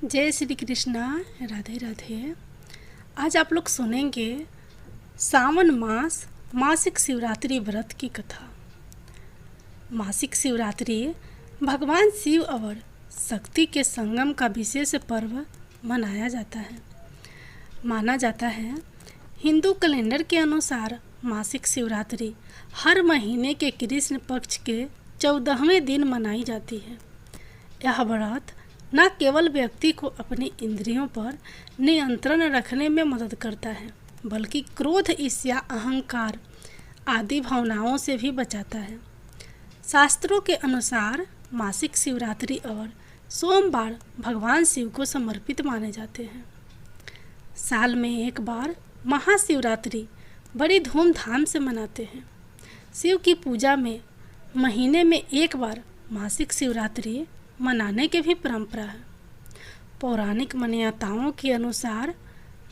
जय श्री कृष्णा। राधे राधे। आज आप लोग सुनेंगे सावन मास मासिक शिवरात्रि व्रत की कथा। मासिक शिवरात्रि भगवान शिव और शक्ति के संगम का विशेष पर्व मनाया जाता है। माना जाता है हिंदू कैलेंडर के अनुसार मासिक शिवरात्रि हर महीने के कृष्ण पक्ष के 14वें दिन मनाई जाती है। यह व्रत न केवल व्यक्ति को अपनी इंद्रियों पर नियंत्रण रखने में मदद करता है, बल्कि क्रोध, ईर्ष्या, अहंकार आदि भावनाओं से भी बचाता है। शास्त्रों के अनुसार मासिक शिवरात्रि और सोमवार भगवान शिव को समर्पित माने जाते हैं। साल में एक बार महाशिवरात्रि बड़ी धूमधाम से मनाते हैं। शिव की पूजा में महीने में एक बार मासिक शिवरात्रि मनाने की भी परंपरा है। पौराणिक मान्यताओं के अनुसार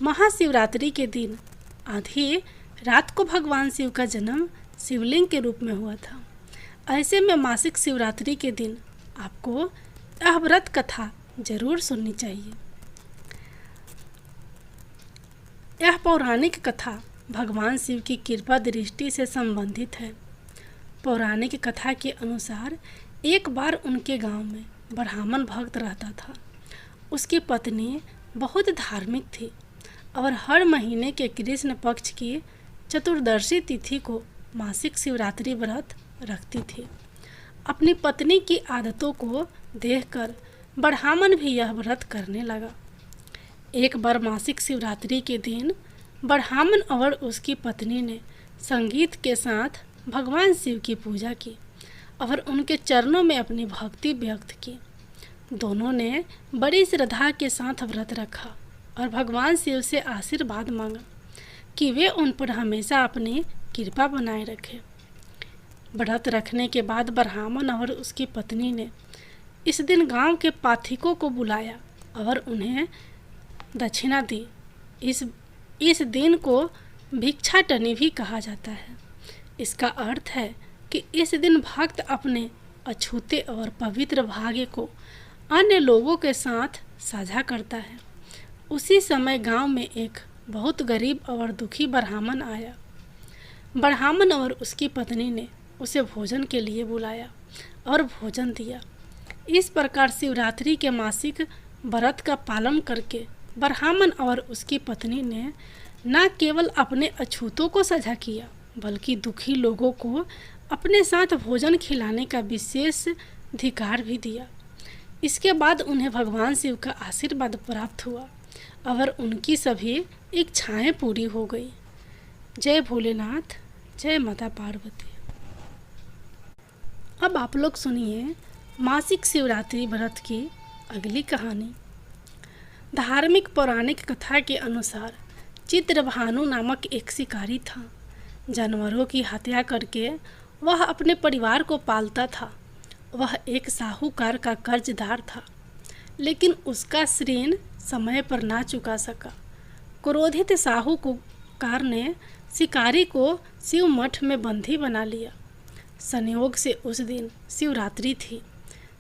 महाशिवरात्रि के दिन आधी रात को भगवान शिव का जन्म शिवलिंग के रूप में हुआ था। ऐसे में मासिक शिवरात्रि के दिन आपको यह व्रत कथा जरूर सुननी चाहिए। यह पौराणिक कथा भगवान शिव की कृपा दृष्टि से संबंधित है। पौराणिक कथा के अनुसार एक बार उनके गांव में ब्राह्मण भक्त रहता था। उसकी पत्नी बहुत धार्मिक थी और हर महीने के कृष्ण पक्ष की चतुर्दशी तिथि को मासिक शिवरात्रि व्रत रखती थी। अपनी पत्नी की आदतों को देखकर ब्राह्मण भी यह व्रत करने लगा। एक बार मासिक शिवरात्रि के दिन ब्राह्मण और उसकी पत्नी ने संगीत के साथ भगवान शिव की पूजा की और उनके चरणों में अपनी भक्ति व्यक्त की। दोनों ने बड़ी श्रद्धा के साथ व्रत रखा और भगवान शिव से आशीर्वाद मांगा कि वे उन पर हमेशा अपनी कृपा बनाए रखें। व्रत रखने के बाद ब्राह्मण और उसकी पत्नी ने इस दिन गांव के पाथिकों को बुलाया और उन्हें दक्षिणा दी। इस दिन को भिक्षाटनी भी कहा जाता है। इसका अर्थ है कि इस दिन भक्त अपने अछूते और पवित्र भाग्य को अन्य लोगों के साथ साझा करता है। उसी समय गांव में एक बहुत गरीब और दुखी ब्राह्मण आया। ब्राह्मण और उसकी पत्नी ने उसे भोजन के लिए बुलाया और भोजन दिया। इस प्रकार शिवरात्रि के मासिक व्रत का पालन करके ब्राह्मण और उसकी पत्नी ने न केवल अपने अछूतों को साझा किया, बल्कि दुखी लोगों को अपने साथ भोजन खिलाने का विशेष अधिकार भी दिया। इसके बाद उन्हें भगवान शिव का आशीर्वाद प्राप्त हुआ और उनकी सभी इच्छाएं पूरी हो गई। जय भोलेनाथ, जय माता पार्वती। अब आप लोग सुनिए मासिक शिवरात्रि व्रत की अगली कहानी। धार्मिक पौराणिक कथा के अनुसार चित्रभानु नामक एक शिकारी था। जानवरों की हत्या करके वह अपने परिवार को पालता था। वह एक साहूकार का कर्जदार था, लेकिन उसका ऋण समय पर ना चुका सका। क्रोधित साहूकार ने शिकारी को शिव मठ में बंदी बना लिया। संयोग से उस दिन शिवरात्रि थी।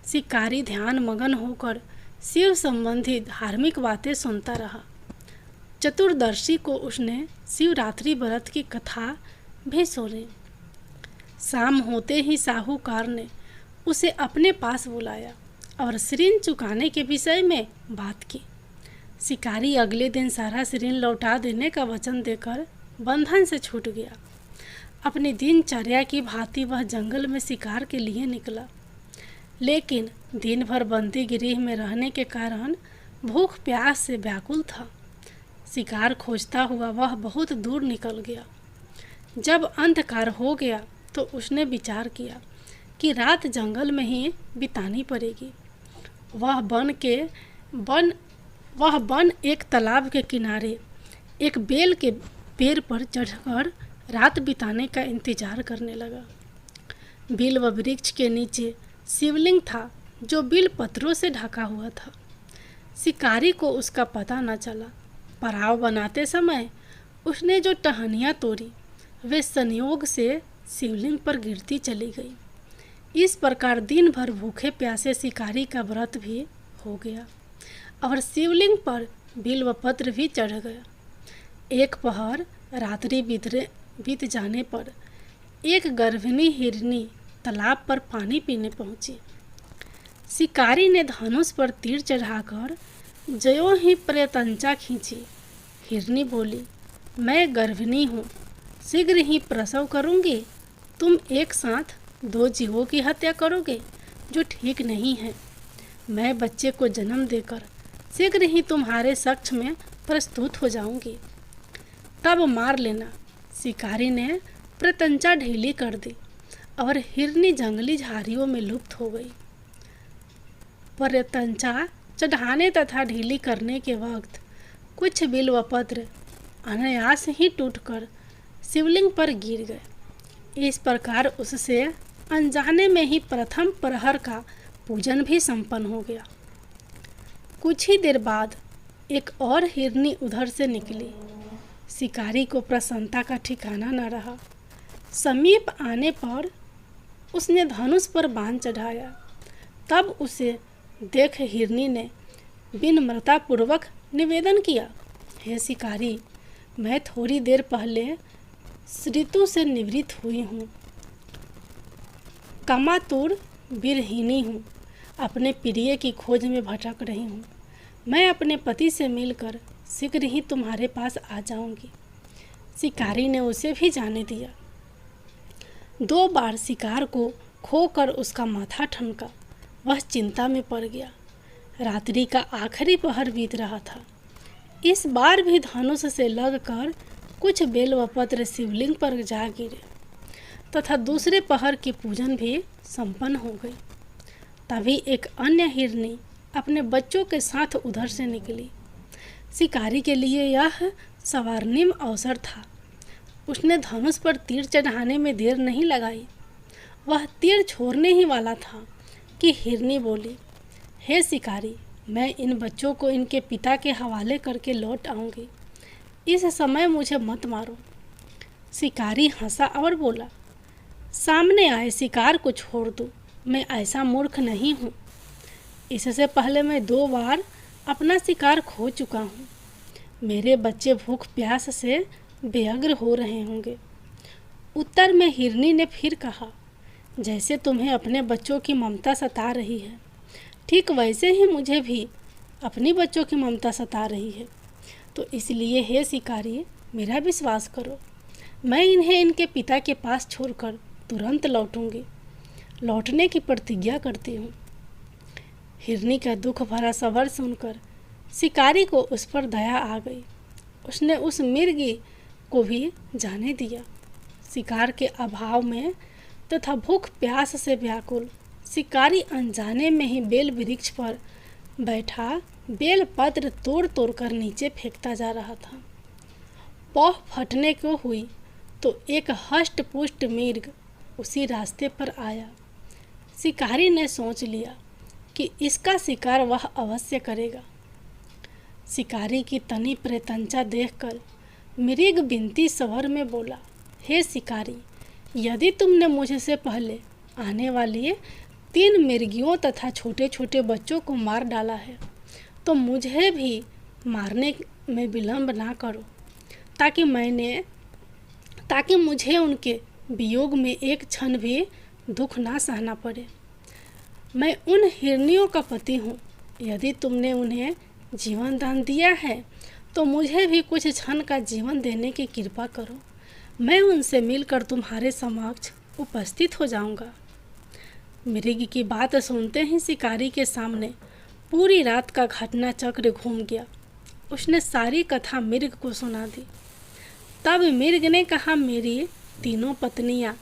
शिकारी ध्यान मगन होकर शिव संबंधी धार्मिक बातें सुनता रहा। चतुर्दशी को उसने शिवरात्रि व्रत की कथा भी सुनी। शाम होते ही साहूकार ने उसे अपने पास बुलाया और ऋण चुकाने के विषय में बात की। शिकारी अगले दिन सारा ऋण लौटा देने का वचन देकर बंधन से छूट गया। अपनी दिनचर्या की भांति वह जंगल में शिकार के लिए निकला, लेकिन दिन भर बंदी गृह में रहने के कारण भूख प्यास से व्याकुल था। शिकार खोजता हुआ वह बहुत दूर निकल गया। जब अंधकार हो गया तो उसने विचार किया कि रात जंगल में ही बितानी पड़ेगी। वह बन एक तालाब के किनारे एक बेल के पेड़ पर चढ़कर रात बिताने का इंतजार करने लगा। बेल व वृक्ष के नीचे शिवलिंग था जो बिल पत्रों से ढका हुआ था। शिकारी को उसका पता न चला। पड़ाव बनाते समय उसने जो टहनियाँ तोड़ी वे संयोग से शिवलिंग पर गिरती चली गई। इस प्रकार दिन भर भूखे प्यासे शिकारी का व्रत भी हो गया। और शिवलिंग पर बिल्वपत्र भी चढ़ गया। एक पहर रात्रि बीत जाने पर एक गर्भिणी हिरनी तालाब पर पानी पीने पहुंची। शिकारी ने धनुष पर तीर चढ़ाकर ज्यों ही प्रत्यंचा खींची। हिरनी बोली, मैं गर्भिणी हूँ, शीघ्र ही प्रसव करूँगी। तुम एक साथ 2 जीवों की हत्या करोगे, जो ठीक नहीं है। मैं बच्चे को जन्म देकर शीघ्र ही तुम्हारे समक्ष में प्रस्तुत हो जाऊंगी, तब मार लेना। शिकारी ने प्रत्यंचा ढीली कर दी और हिरनी जंगली झाड़ियों में लुप्त हो गई। प्रत्यंचा चढ़ाने तथा ढीली करने के वक्त कुछ बिल्वपत्र अनायास ही टूटकर शिवलिंग पर गिर गए। इस प्रकार उससे अनजाने में ही प्रथम प्रहर का पूजन भी संपन्न हो गया। कुछ ही देर बाद एक और हिरनी उधर से निकली। शिकारी को प्रसन्नता का ठिकाना न रहा। समीप आने पर उसने धनुष पर बाण चढ़ाया। तब उसे देख हिरनी ने विनम्रतापूर्वक निवेदन किया, हे शिकारी, मैं थोड़ी देर पहले ऋतु से निवृत्त हुई हूँ, कामातुर वीरहिनी हूँ, अपने प्रिय की खोज में भटक रही हूँ। मैं अपने पति से मिलकर शीघ्र ही तुम्हारे पास आ जाऊंगी। शिकारी ने उसे भी जाने दिया। 2 बार शिकार को खोकर उसका माथा ठनका। वह चिंता में पड़ गया। रात्रि का आखिरी पहर बीत रहा था। इस बार भी धनुष से लगकर कुछ बेलवपत्र शिवलिंग पर जा गिरे तथा दूसरे पहर की पूजन भी संपन्न हो गई। तभी एक अन्य हिरनी अपने बच्चों के साथ उधर से निकली। शिकारी के लिए यह स्वर्णिम अवसर था। उसने धनुष पर तीर चढ़ाने में देर नहीं लगाई। वह तीर छोड़ने ही वाला था कि हिरनी बोली, हे शिकारी, मैं इन बच्चों को इनके पिता के हवाले करके लौट आऊँगी। इस समय मुझे मत मारो। शिकारी हंसा और बोला, सामने आए शिकार को छोड़ दो, मैं ऐसा मूर्ख नहीं हूँ। इससे पहले मैं 2 बार अपना शिकार खो चुका हूँ। मेरे बच्चे भूख प्यास से बेअग्र हो रहे होंगे। उत्तर में हिरनी ने फिर कहा, जैसे तुम्हें अपने बच्चों की ममता सता रही है, ठीक वैसे ही मुझे भी अपनी बच्चों की ममता सता रही है। तो इसलिए हे शिकारी, मेरा विश्वास करो, मैं इन्हें इनके पिता के पास छोड़कर तुरंत लौटूंगी। लौटने की प्रतिज्ञा करती हूँ। हिरनी का दुख भरा सवाल सुनकर शिकारी को उस पर दया आ गई। उसने उस मिर्गी को भी जाने दिया। शिकार के अभाव में तथा भूख प्यास से व्याकुल शिकारी अनजाने में ही बेल वृक्ष पर बैठा बेल पत्र तोड़ तोड़ कर नीचे फेंकता जा रहा था। पौह फटने को हुई तो एक हष्ट पुष्ट मिर्ग उसी रास्ते पर आया। शिकारी ने सोच लिया कि इसका शिकार वह अवश्य करेगा। शिकारी की तनी प्रत्यंचा देखकर मृग बिनती स्वर में बोला, हे शिकारी, यदि तुमने मुझसे पहले आने वाली 3 मिर्गियों तथा छोटे छोटे बच्चों को मार डाला है, तो मुझे भी मारने में विलंब ना करो, ताकि मुझे उनके वियोग में एक क्षण भी दुख ना सहना पड़े। मैं उन हिरनियों का पति हूँ। यदि तुमने उन्हें जीवन दान दिया है तो मुझे भी कुछ क्षण का जीवन देने की कृपा करो। मैं उनसे मिलकर तुम्हारे समक्ष उपस्थित हो जाऊंगा। मृग की बात सुनते ही शिकारी के सामने पूरी रात का घटना चक्र घूम गया। उसने सारी कथा मृग को सुना दी। तब मृग ने कहा, मेरी तीनों पत्नियां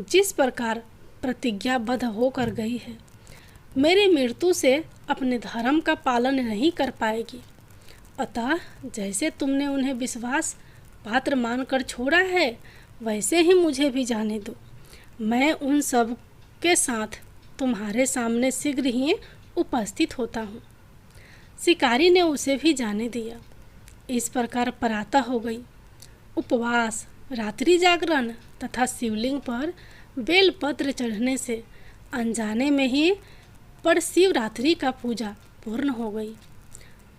जिस प्रकार प्रतिज्ञाबद्ध होकर गई है, मेरी मृत्यु से अपने धर्म का पालन नहीं कर पाएगी। अतः जैसे तुमने उन्हें विश्वास पात्र मानकर छोड़ा है, वैसे ही मुझे भी जाने दो। मैं उन सब के साथ तुम्हारे सामने शीघ्र ही उपस्थित होता हूँ। शिकारी ने उसे भी जाने दिया। इस प्रकार प्रातः हो गई। उपवास, रात्रि जागरण तथा शिवलिंग पर बेलपत्र चढ़ने से अनजाने में ही पर शिवरात्रि का पूजा पूर्ण हो गई।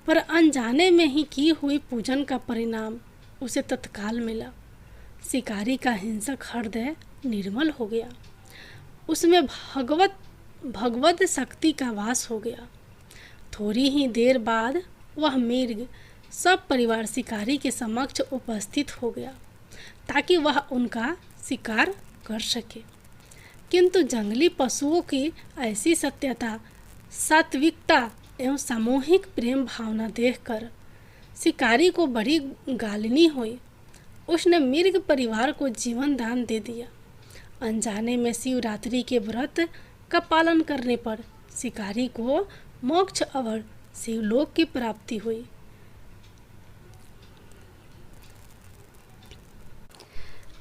पर अनजाने में ही की हुई पूजन का परिणाम उसे तत्काल मिला। शिकारी का हिंसक हृदय निर्मल हो गया, उसमें भगवत शक्ति का वास हो गया। थोड़ी ही देर बाद वह मृग सब परिवार शिकारी के समक्ष उपस्थित हो गया ताकि वह उनका शिकार कर सके। किंतु जंगली पशुओं की ऐसी सत्यता, सात्विकता एवं सामूहिक प्रेम भावना देखकर शिकारी को बड़ी गालिनी हुई। उसने मृग परिवार को जीवन दान दे दिया। अनजाने में शिवरात्रि के व्रत का पालन करने पर शिकारी को मोक्ष अवर शिवलोक की प्राप्ति हुई।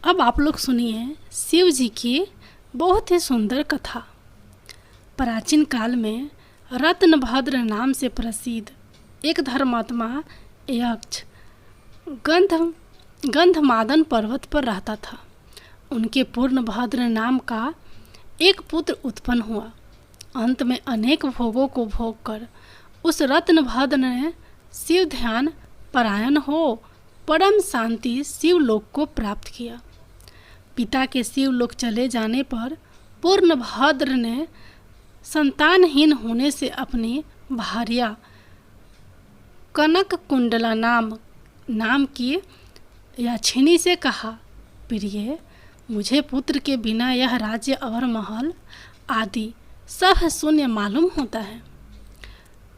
अब आप लोग सुनिए शिव जी की बहुत ही सुंदर कथा। प्राचीन काल में रत्नभद्र नाम से प्रसिद्ध एक धर्मात्मा यक्ष गंधमादन पर्वत पर रहता था। उनके पूर्णभद्र नाम का एक पुत्र उत्पन्न हुआ। अंत में अनेक भोगों को भोग कर उस रत्नभद्र ने शिव ध्यान परायण हो परम शांति शिवलोक को प्राप्त किया। पिता के शिवलोक चले जाने पर पूर्णभद्र ने संतानहीन होने से अपनी भार्या कनक कुंडला नाम की याचिनी से कहा, प्रिय, मुझे पुत्र के बिना यह राज्य और महल आदि सब शून्य मालूम होता है।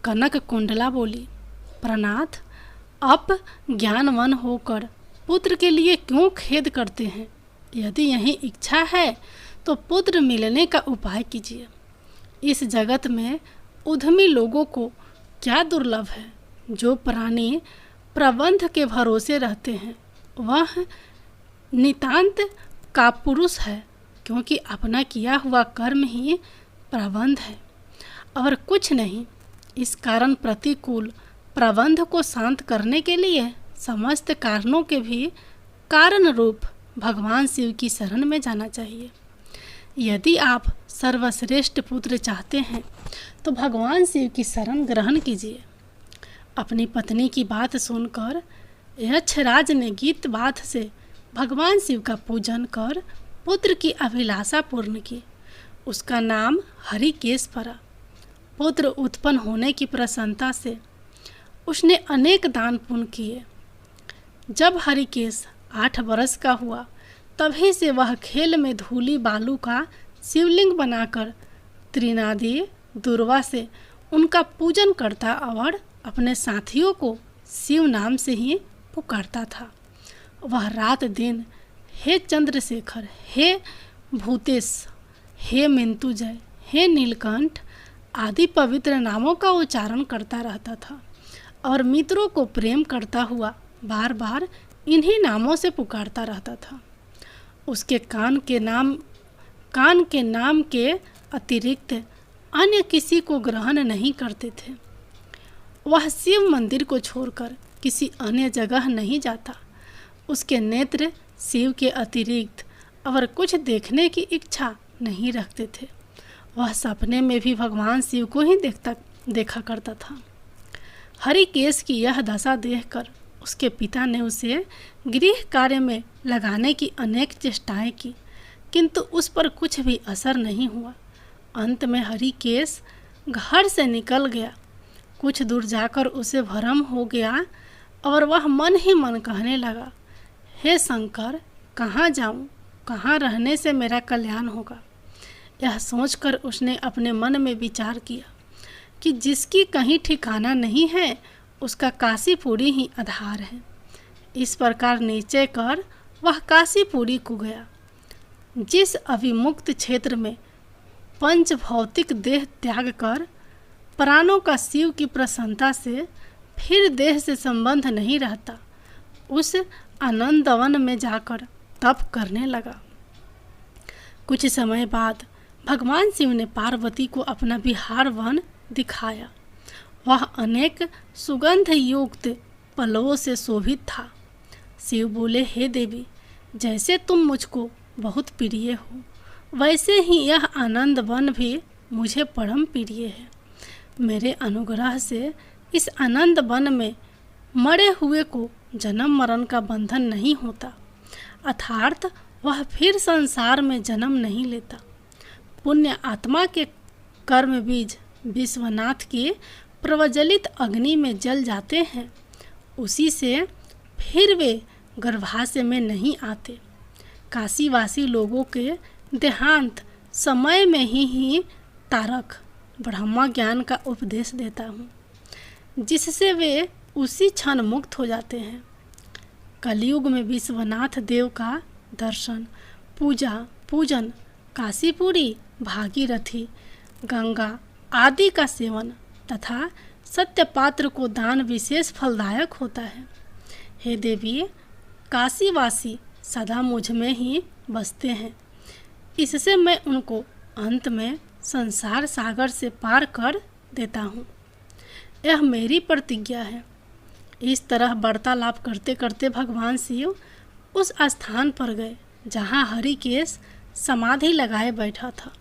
कनक कुंडला बोली, प्रनाथ, आप ज्ञानवान होकर पुत्र के लिए क्यों खेद करते हैं? यदि यही इच्छा है तो पुत्र मिलने का उपाय कीजिए। इस जगत में उद्यमी लोगों को क्या दुर्लभ है। जो प्राणी प्रबंध के भरोसे रहते हैं वह नितांत का पुरुष है, क्योंकि अपना किया हुआ कर्म ही प्रबंध है और कुछ नहीं। इस कारण प्रतिकूल प्रबंध को शांत करने के लिए समस्त कारणों के भी कारण रूप भगवान शिव की शरण में जाना चाहिए। यदि आप सर्वश्रेष्ठ पुत्र चाहते हैं तो भगवान शिव की शरण ग्रहण कीजिए। अपनी पत्नी की बात सुनकर यक्षराज ने गीत बात से भगवान शिव का पूजन कर पुत्र की अभिलाषा पूर्ण की। उसका नाम हरिकेश पड़ा। पुत्र उत्पन्न होने की प्रसन्नता से उसने अनेक दान पुण्य किए। जब हरिकेश 8 वर्ष का हुआ तभी से वह खेल में धूली बालू का शिवलिंग बनाकर त्रिनादी दुर्वा से उनका पूजन करता और अपने साथियों को शिव नाम से ही पुकारता था। वह रात दिन हे चंद्रशेखर, हे भूतेश, हे मिंतुजय, हे नीलकंठ आदि पवित्र नामों का उच्चारण करता रहता था और मित्रों को प्रेम करता हुआ बार बार इन्हीं नामों से पुकारता रहता था। उसके कान के नाम के अतिरिक्त अन्य किसी को ग्रहण नहीं करते थे। वह शिव मंदिर को छोड़कर किसी अन्य जगह नहीं जाता। उसके नेत्र शिव के अतिरिक्त और कुछ देखने की इच्छा नहीं रखते थे। वह सपने में भी भगवान शिव को ही देखा करता था। हरिकेश की यह दशा देखकर उसके पिता ने उसे गृह कार्य में लगाने की अनेक चेष्टाएं की, किंतु उस पर कुछ भी असर नहीं हुआ। अंत में हरिकेश घर से निकल गया। कुछ दूर जाकर उसे भ्रम हो गया और वह मन ही मन कहने लगा, हे शंकर, कहाँ जाऊँ, कहाँ रहने से मेरा कल्याण होगा। यह सोचकर उसने अपने मन में विचार किया कि जिसकी कहीं ठिकाना नहीं है उसका काशीपुरी ही आधार है। इस प्रकार निश्चय कर वह काशीपुरी को गया। जिस अभिमुक्त क्षेत्र में पंच भौतिक देह त्याग कर प्राणों का शिव की प्रसन्नता से फिर देह से संबंध नहीं रहता, उस आनंदवन में जाकर तप करने लगा। कुछ समय बाद भगवान शिव ने पार्वती को अपना विहार वन दिखाया। वह अनेक सुगंध युक्त पल्लवों से शोभित था। शिव बोले, हे देवी, जैसे तुम मुझको बहुत प्रिय हो वैसे ही यह आनंद वन भी मुझे परम प्रिय है। मेरे अनुग्रह से इस आनंद वन में मरे हुए को जन्म मरण का बंधन नहीं होता, अर्थात वह फिर संसार में जन्म नहीं लेता। पुण्य आत्मा के कर्म बीज विश्वनाथ के प्रज्वलित अग्नि में जल जाते हैं, उसी से फिर वे गर्भाशय में नहीं आते। काशीवासी लोगों के देहांत समय में ही तारक ब्रह्म ज्ञान का उपदेश देता हूँ, जिससे वे उसी क्षण मुक्त हो जाते हैं। कलयुग में विश्वनाथ देव का दर्शन, पूजा पूजन, काशीपुरी, भागीरथी, गंगा आदि का सेवन तथा सत्यपात्र को दान विशेष फलदायक होता है। हे देवी, काशीवासी सदा मुझ में ही बसते हैं, इससे मैं उनको अंत में संसार सागर से पार कर देता हूँ। यह मेरी प्रतिज्ञा है। इस तरह वार्तालाप करते करते भगवान शिव उस स्थान पर गए जहाँ हरिकेश समाधि लगाए बैठा था।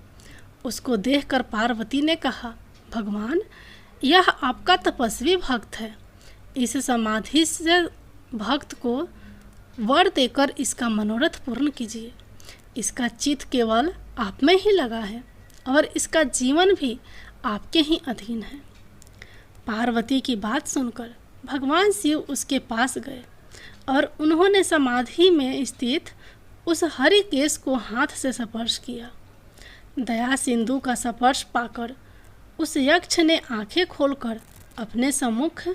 उसको देखकर पार्वती ने कहा, भगवान, यह आपका तपस्वी भक्त है। इस समाधि से भक्त को वर देकर इसका मनोरथ पूर्ण कीजिए। इसका चित्त केवल आप में ही लगा है और इसका जीवन भी आपके ही अधीन है। पार्वती की बात सुनकर भगवान शिव उसके पास गए और उन्होंने समाधि में स्थित उस हरिकेश को हाथ से स्पर्श किया। दया सिंधु का स्पर्श पाकर उस यक्ष ने आंखें खोलकर अपने सम्मुख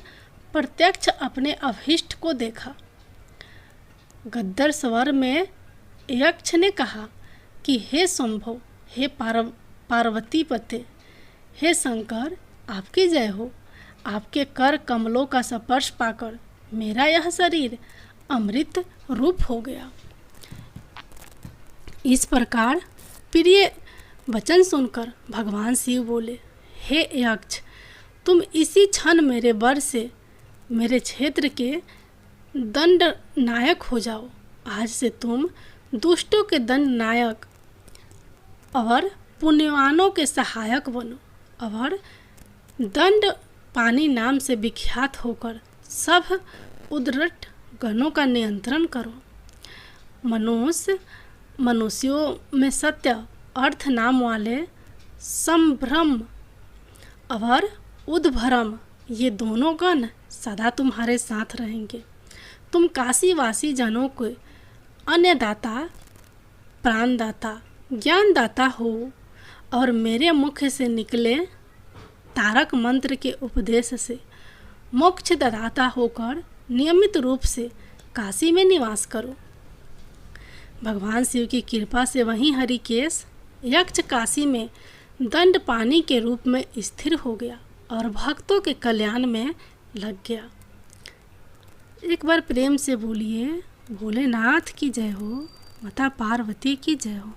प्रत्यक्ष अपने अभीष्ट को देखा। गद्दर स्वर में यक्ष ने कहा कि हे शंभो, हे पार्वती पते, हे शंकर, आपकी जय हो। आपके कर कमलों का स्पर्श पाकर मेरा यह शरीर अमृत रूप हो गया। इस प्रकार प्रिय वचन सुनकर भगवान शिव बोले, हे यक्ष, तुम इसी क्षण मेरे वर से मेरे क्षेत्र के दंड नायक हो जाओ। आज से तुम दुष्टों के दंड नायक और पुण्यवानों के सहायक बनो और दंड पानी नाम से विख्यात होकर सब उद्रट गणों का नियंत्रण करो। मनुष्यों में सत्य अर्थ नाम वाले संभ्रम और उद्भ्रम, ये दोनों गण सदा तुम्हारे साथ रहेंगे। तुम काशीवासी जनों को अन्नदाता, प्राणदाता, ज्ञानदाता हो और मेरे मुख से निकले तारक मंत्र के उपदेश से मोक्षदाता होकर नियमित रूप से काशी में निवास करो। भगवान शिव की कृपा से वहीं हरिकेश यक्ष काशी में दंड पानी के रूप में स्थिर हो गया और भक्तों के कल्याण में लग गया। एक बार प्रेम से बोलिए, भोलेनाथ की जय हो, माता पार्वती की जय हो।